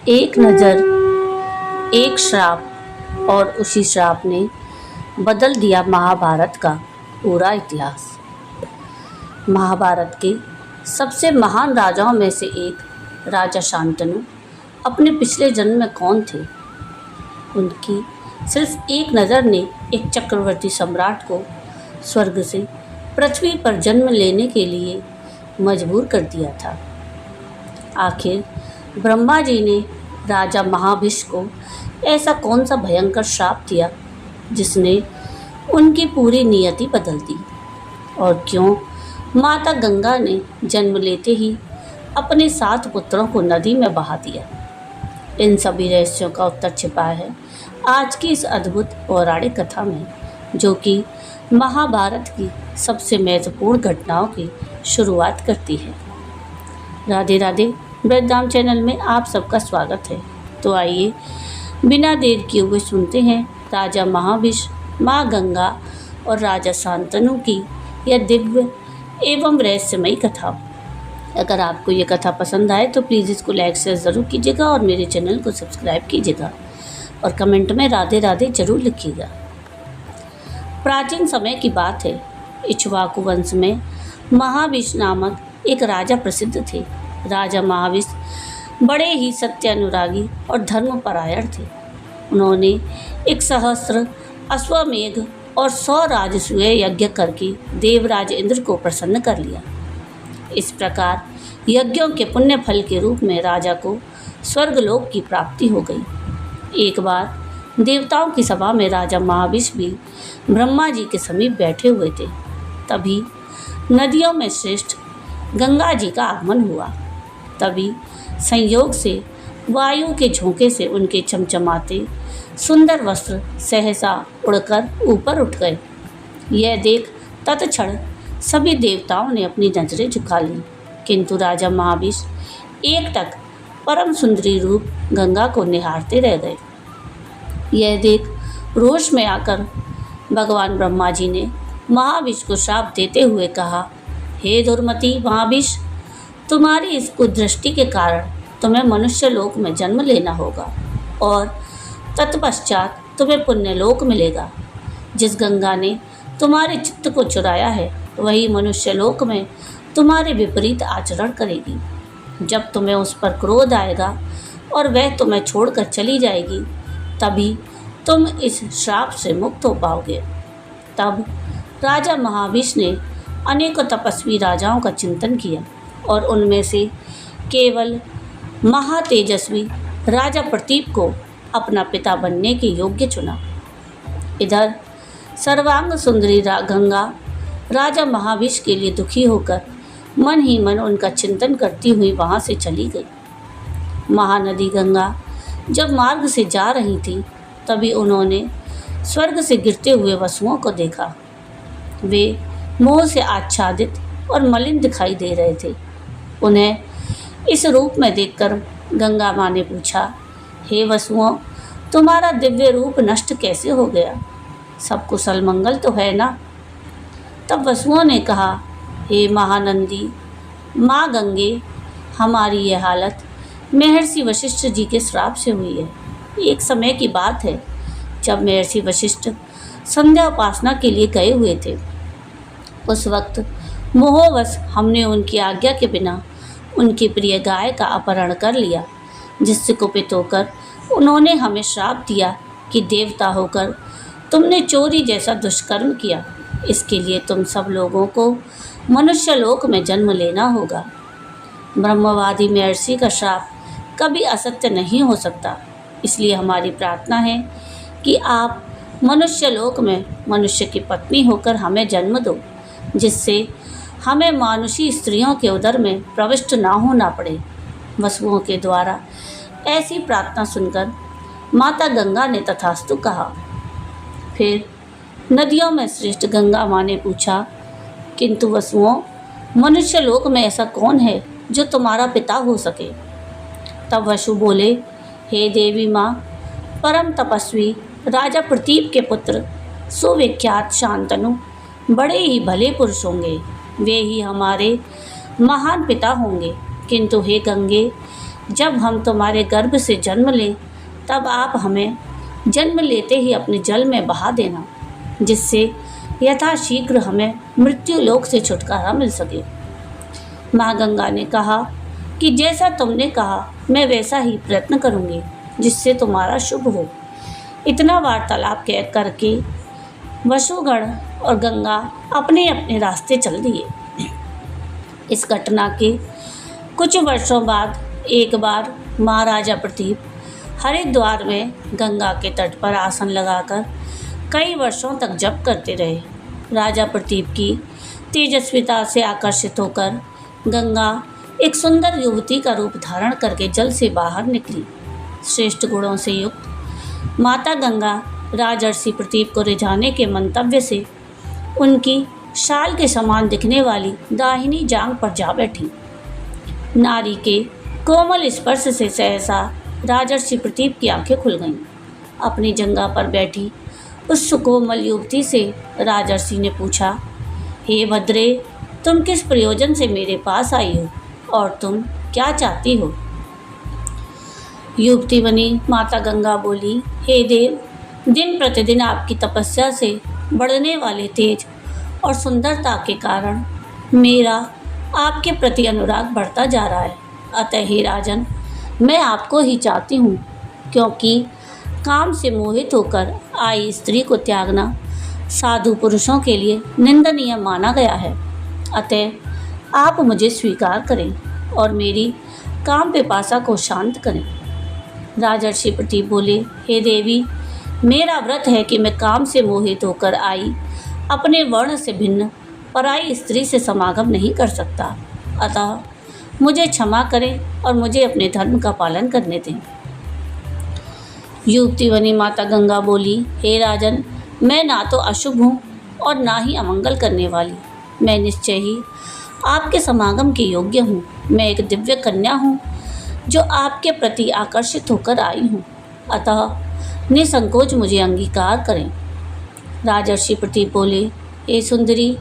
एक नज़र, एक श्राप और उसी श्राप ने बदल दिया महाभारत का पूरा इतिहास। महाभारत के सबसे महान राजाओं में से एक राजा शांतनु अपने पिछले जन्म में कौन थे? उनकी सिर्फ एक नज़र ने एक चक्रवर्ती सम्राट को स्वर्ग से पृथ्वी पर जन्म लेने के लिए मजबूर कर दिया था। आखिर ब्रह्मा जी ने राजा महाभिष को ऐसा कौन सा भयंकर श्राप दिया जिसने उनकी पूरी नियति बदल दी? और क्यों माता गंगा ने जन्म लेते ही अपने 7 पुत्रों को नदी में बहा दिया? इन सभी रहस्यों का उत्तर छिपा है आज की इस अद्भुत पौराणिक कथा में, जो कि महाभारत की सबसे महत्वपूर्ण घटनाओं की शुरुआत करती है। राधे राधे, ब्रजधाम चैनल में आप सबका स्वागत है। तो आइए बिना देर किए हुए सुनते हैं राजा महाभिष, माँ गंगा और राजा शांतनु की यह दिव्य एवं रहस्यमयी कथा। अगर आपको ये कथा पसंद आए तो प्लीज़ इसको लाइक शेयर ज़रूर कीजिएगा और मेरे चैनल को सब्सक्राइब कीजिएगा और कमेंट में राधे राधे जरूर लिखिएगा। प्राचीन समय की बात है। इक्ष्वाकु वंश में महाभिष नामक एक राजा प्रसिद्ध थे। राजा महाभिष बड़े ही सत्यानुरागी और धर्मपरायण थे। उन्होंने एक सहस्त्र अश्वमेघ और 100 राजसूय यज्ञ करके देवराज इंद्र को प्रसन्न कर लिया। इस प्रकार यज्ञों के पुण्य फल के रूप में राजा को स्वर्गलोक की प्राप्ति हो गई। एक बार देवताओं की सभा में राजा महाभिष भी ब्रह्मा जी के समीप बैठे हुए थे। तभी नदियों में श्रेष्ठ गंगा जी का आगमन हुआ। तभी संयोग से वायु के झोंके से उनके चमचमाते सुंदर वस्त्र सहसा उड़कर ऊपर उठ गए। यह देख तत्क्षण सभी देवताओं ने अपनी नजरें झुका लीं, किंतु राजा महाभिष एकटक परम सुंदरी रूप गंगा को निहारते रह गए। यह देख रोष में आकर भगवान ब्रह्मा जी ने महाभिष को श्राप देते हुए कहा, हे दुर्मति महाभिष, तुम्हारी इस कुदृष्टि के कारण तुम्हें मनुष्य लोक में जन्म लेना होगा और तत्पश्चात तुम्हें पुण्यलोक मिलेगा। जिस गंगा ने तुम्हारे चित्त को चुराया है वही मनुष्य लोक में तुम्हारे विपरीत आचरण करेगी। जब तुम्हें उस पर क्रोध आएगा और वह तुम्हें छोड़कर चली जाएगी, तभी तुम इस श्राप से मुक्त हो पाओगे। तब राजा महाभिष ने अनेकों तपस्वी राजाओं का चिंतन किया और उनमें से केवल महातेजस्वी राजा प्रतीप को अपना पिता बनने के योग्य चुना। इधर सर्वांग सुंदरी गंगा राजा महाभिष के लिए दुखी होकर मन ही मन उनका चिंतन करती हुई वहाँ से चली गई। महानदी गंगा जब मार्ग से जा रही थी, तभी उन्होंने स्वर्ग से गिरते हुए वसुओं को देखा। वे मोह से आच्छादित और मलिन दिखाई दे रहे थे। उन्हें इस रूप में देखकर गंगा माँ ने पूछा, हे वसुओं, तुम्हारा दिव्य रूप नष्ट कैसे हो गया? सब कुशल मंगल तो है ना? तब वसुओं ने कहा, हे महानंदी, माँ गंगे, हमारी यह हालत महर्षि वशिष्ठ जी के श्राप से हुई है। एक समय की बात है जब महर्षि वशिष्ठ संध्या उपासना के लिए गए हुए थे। उस वक्त मोहवश हमने उनकी आज्ञा के बिना उनकी प्रिय गाय का अपहरण कर लिया, जिससे कुपित होकर उन्होंने हमें श्राप दिया कि देवता होकर तुमने चोरी जैसा दुष्कर्म किया। इसके लिए तुम सब लोगों को मनुष्य लोक में जन्म लेना होगा। ब्रह्मवादी महर्षि का श्राप कभी असत्य नहीं हो सकता, इसलिए हमारी प्रार्थना है कि आप मनुष्य लोक में मनुष्य की पत्नी होकर हमें जन्म दो, जिससे हमें मानुषी स्त्रियों के उदर में प्रविष्ट ना होना पड़े। वसुओं के द्वारा ऐसी प्रार्थना सुनकर माता गंगा ने तथास्तु कहा। फिर नदियों में श्रेष्ठ गंगा माँ ने पूछा, किंतु वसुओं, मनुष्य लोक में ऐसा कौन है जो तुम्हारा पिता हो सके? तब वसु बोले, हे देवी माँ, परम तपस्वी राजा प्रतीप के पुत्र सुविख्यात शांतनु बड़े ही भले पुरुष होंगे। वे ही हमारे महान पिता होंगे। किंतु हे गंगे, जब हम तुम्हारे गर्भ से जन्म लें तब आप हमें जन्म लेते ही अपने जल में बहा देना, जिससे यथाशीघ्र हमें मृत्यु लोक से छुटकारा मिल सके। माँ गंगा ने कहा कि जैसा तुमने कहा मैं वैसा ही प्रयत्न करूँगी, जिससे तुम्हारा शुभ हो। इतना वार्तालाप कह करके वसुगण और गंगा अपने अपने रास्ते चल दिए। इस घटना के कुछ वर्षों बाद एक बार महाराजा प्रतीप हरिद्वार में गंगा के तट पर आसन लगाकर कई वर्षों तक जप करते रहे। राजा प्रतीप की तेजस्विता से आकर्षित होकर गंगा एक सुंदर युवती का रूप धारण करके जल से बाहर निकली। श्रेष्ठ गुणों से युक्त माता गंगा राजर्षि प्रतीप को रिझाने के मंतव्य से उनकी शाल के समान दिखने वाली दाहिनी जांघ पर जा बैठी। नारी के कोमल स्पर्श से सहसा राजर्षि प्रतीप की आंखें खुल गईं। अपनी जंघा पर बैठी उस सुकोमल युवती से राजर्षि ने पूछा, हे भद्रे, तुम किस प्रयोजन से मेरे पास आई हो और तुम क्या चाहती हो? युवती बनी माता गंगा बोली, हे देव, दिन प्रतिदिन आपकी तपस्या से बढ़ने वाले तेज और सुंदरता के कारण मेरा आपके प्रति अनुराग बढ़ता जा रहा है। अतः हे राजन, मैं आपको ही चाहती हूँ, क्योंकि काम से मोहित होकर आई स्त्री को त्यागना साधु पुरुषों के लिए निंदनीय माना गया है। अतः आप मुझे स्वीकार करें और मेरी काम पिपासा को शांत करें। राजर्षि प्रतीप बोले, हे देवी, मेरा व्रत है कि मैं काम से मोहित होकर आई अपने वर्ण से भिन्न पराई स्त्री से समागम नहीं कर सकता। अतः मुझे क्षमा करें और मुझे अपने धर्म का पालन करने दें। युवती बनी माता गंगा बोली, हे राजन, मैं ना तो अशुभ हूँ और ना ही अमंगल करने वाली। मैं निश्चय ही आपके समागम के योग्य हूँ। मैं एक दिव्य कन्या हूँ जो आपके प्रति आकर्षित होकर आई हूँ। अतः निसंकोच मुझे अंगीकार करें। राजर्षि प्रतीप बोले, हे सुंदरी,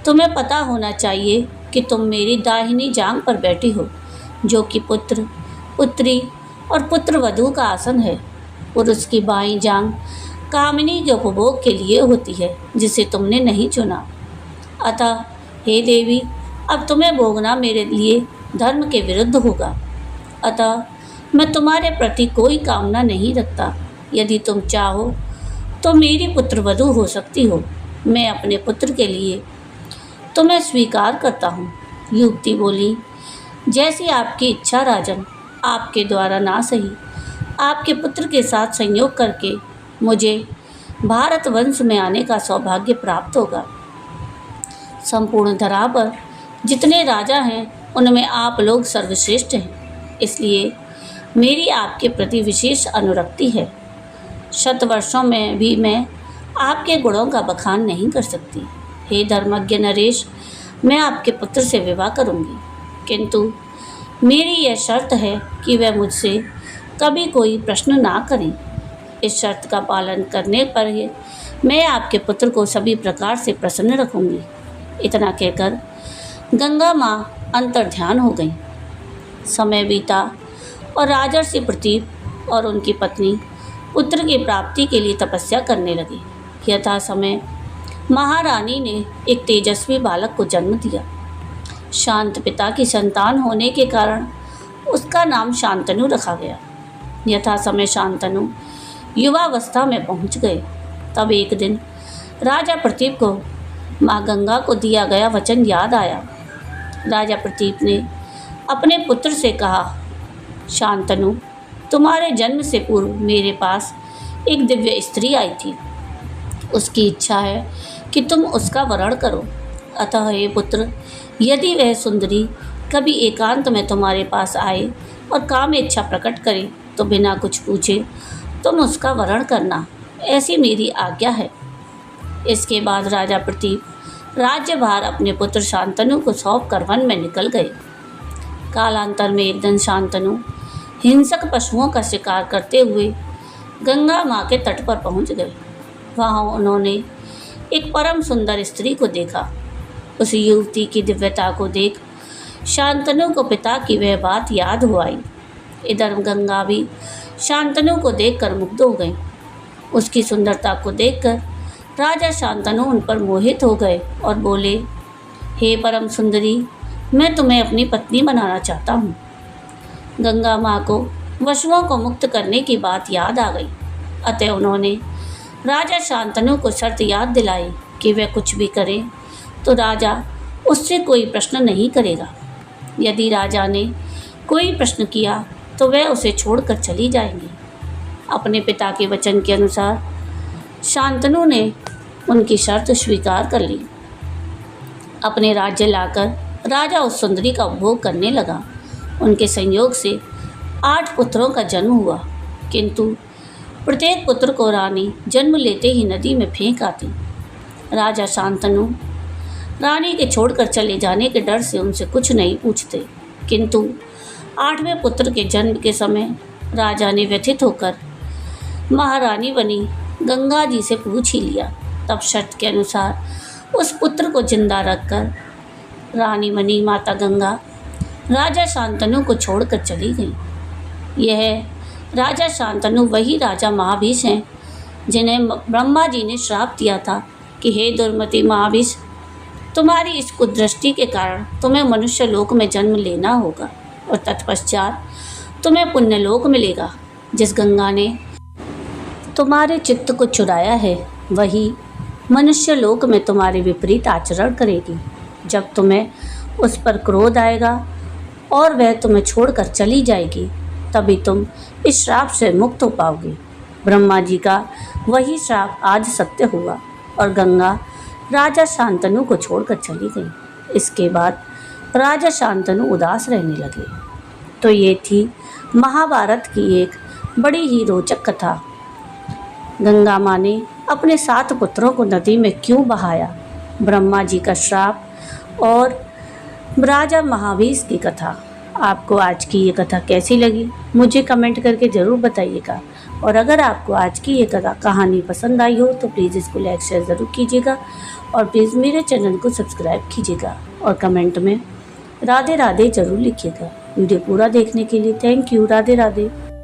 तुम्हें पता होना चाहिए कि तुम मेरी दाहिनी जांघ पर बैठी हो, जो कि पुत्र, पुत्री और पुत्रवधू का आसन है। पुरुष की बाईं जांघ कामिनी के उपभोग के लिए होती है, जिसे तुमने नहीं चुना। अतः हे देवी, अब तुम्हें भोगना मेरे लिए धर्म के विरुद्ध होगा। अतः मैं तुम्हारे प्रति कोई कामना नहीं रखता। यदि तुम चाहो तो मेरी पुत्रवधू हो सकती हो। मैं अपने पुत्र के लिए तुम्हें स्वीकार करता हूँ। युवती बोली, जैसी आपकी इच्छा राजन। आपके द्वारा ना सही आपके पुत्र के साथ संयोग करके मुझे भारत वंश में आने का सौभाग्य प्राप्त होगा। संपूर्ण धरा पर जितने राजा हैं उनमें आप लोग सर्वश्रेष्ठ हैं, इसलिए मेरी आपके प्रति विशेष अनुरक्ति है। शतवर्षों में भी मैं आपके गुणों का बखान नहीं कर सकती। हे धर्मज्ञ नरेश, मैं आपके पुत्र से विवाह करूंगी, किंतु मेरी यह शर्त है कि वह मुझसे कभी कोई प्रश्न ना करें। इस शर्त का पालन करने पर ही मैं आपके पुत्र को सभी प्रकार से प्रसन्न रखूंगी। इतना कहकर गंगा माँ अंतर्ध्यान हो गई। समय बीता और राजर्षि प्रतीप और उनकी पत्नी पुत्र की प्राप्ति के लिए तपस्या करने लगी। यथा समय महारानी ने एक तेजस्वी बालक को जन्म दिया। शांत पिता की संतान होने के कारण उसका नाम शांतनु रखा गया। यथा समय शांतनु युवावस्था में पहुंच गए। तब एक दिन राजा प्रतीप को माँ गंगा को दिया गया वचन याद आया। राजा प्रतीप ने अपने पुत्र से कहा, शांतनु, तुम्हारे जन्म से पूर्व मेरे पास एक दिव्य स्त्री आई थी। उसकी इच्छा है कि तुम उसका वरण करो। अतः हे पुत्र, यदि वह सुंदरी कभी एकांत में तुम्हारे पास आए और काम इच्छा प्रकट करे तो बिना कुछ पूछे तुम उसका वरण करना, ऐसी मेरी आज्ञा है। इसके बाद राजा प्रतीप राज्यभार अपने पुत्र शांतनु को सौंप कर वन में निकल गए। कालांतर में एक दिन शांतनु हिंसक पशुओं का शिकार करते हुए गंगा माँ के तट पर पहुँच गए। वहाँ उन्होंने एक परम सुंदर स्त्री को देखा। उस युवती की दिव्यता को देख शांतनु को पिता की वह बात याद हो आई। इधर गंगा भी शांतनु को देखकर मुग्ध हो गई। उसकी सुंदरता को देखकर राजा शांतनु उन पर मोहित हो गए और बोले, हे परम सुंदरी, मैं तुम्हें अपनी पत्नी बनाना चाहता हूँ। गंगा माँ को वशुओं को मुक्त करने की बात याद आ गई, अतः उन्होंने राजा शांतनु को शर्त याद दिलाई कि वह कुछ भी करे तो राजा उससे कोई प्रश्न नहीं करेगा। यदि राजा ने कोई प्रश्न किया तो वह उसे छोड़कर चली जाएंगी। अपने पिता के वचन के अनुसार शांतनु ने उनकी शर्त स्वीकार कर ली। अपने राज्य लाकर राजा उस सुंदरी का उपभोग करने लगा। उनके संयोग से 8 पुत्रों का जन्म हुआ, किंतु प्रत्येक पुत्र को रानी जन्म लेते ही नदी में फेंक आती। राजा शांतनु रानी के छोड़कर चले जाने के डर से उनसे कुछ नहीं पूछते, किंतु 8वें पुत्र के जन्म के समय राजा ने व्यथित होकर महारानी बनी गंगा जी से पूछ ही लिया। तब शर्त के अनुसार उस पुत्र को जिंदा रखकर रानी बनी माता गंगा राजा शांतनु को छोड़कर चली गई। यह राजा शांतनु वही राजा महाभीष हैं जिन्हें ब्रह्मा जी ने श्राप दिया था कि हे दुर्मति महाभीष, तुम्हारी इस कुदृष्टि के कारण तुम्हें मनुष्य लोक में जन्म लेना होगा और तत्पश्चात तुम्हें पुण्य लोक मिलेगा। जिस गंगा ने तुम्हारे चित्त को चुराया है वही मनुष्य लोक में तुम्हारे विपरीत आचरण करेगी। जब तुम्हें उस पर क्रोध आएगा और वह तुम्हें छोड़कर चली जाएगी, तभी तुम इस श्राप से मुक्त हो पाओगे। ब्रह्मा जी का वही श्राप आज सत्य हुआ और गंगा राजा शांतनु को छोड़कर चली गई। इसके बाद राजा शांतनु उदास रहने लगे। तो ये थी महाभारत की एक बड़ी ही रोचक कथा। गंगा माँ ने अपने 7 पुत्रों को नदी में क्यों बहाया, ब्रह्मा जी का श्राप और राजा महाभीष की कथा। आपको आज की ये कथा कैसी लगी मुझे कमेंट करके ज़रूर बताइएगा। और अगर आपको आज की ये कहानी पसंद आई हो तो प्लीज़ इसको लाइक शेयर ज़रूर कीजिएगा और प्लीज़ मेरे चैनल को सब्सक्राइब कीजिएगा और कमेंट में राधे राधे ज़रूर लिखिएगा। वीडियो पूरा देखने के लिए थैंक यू। राधे राधे।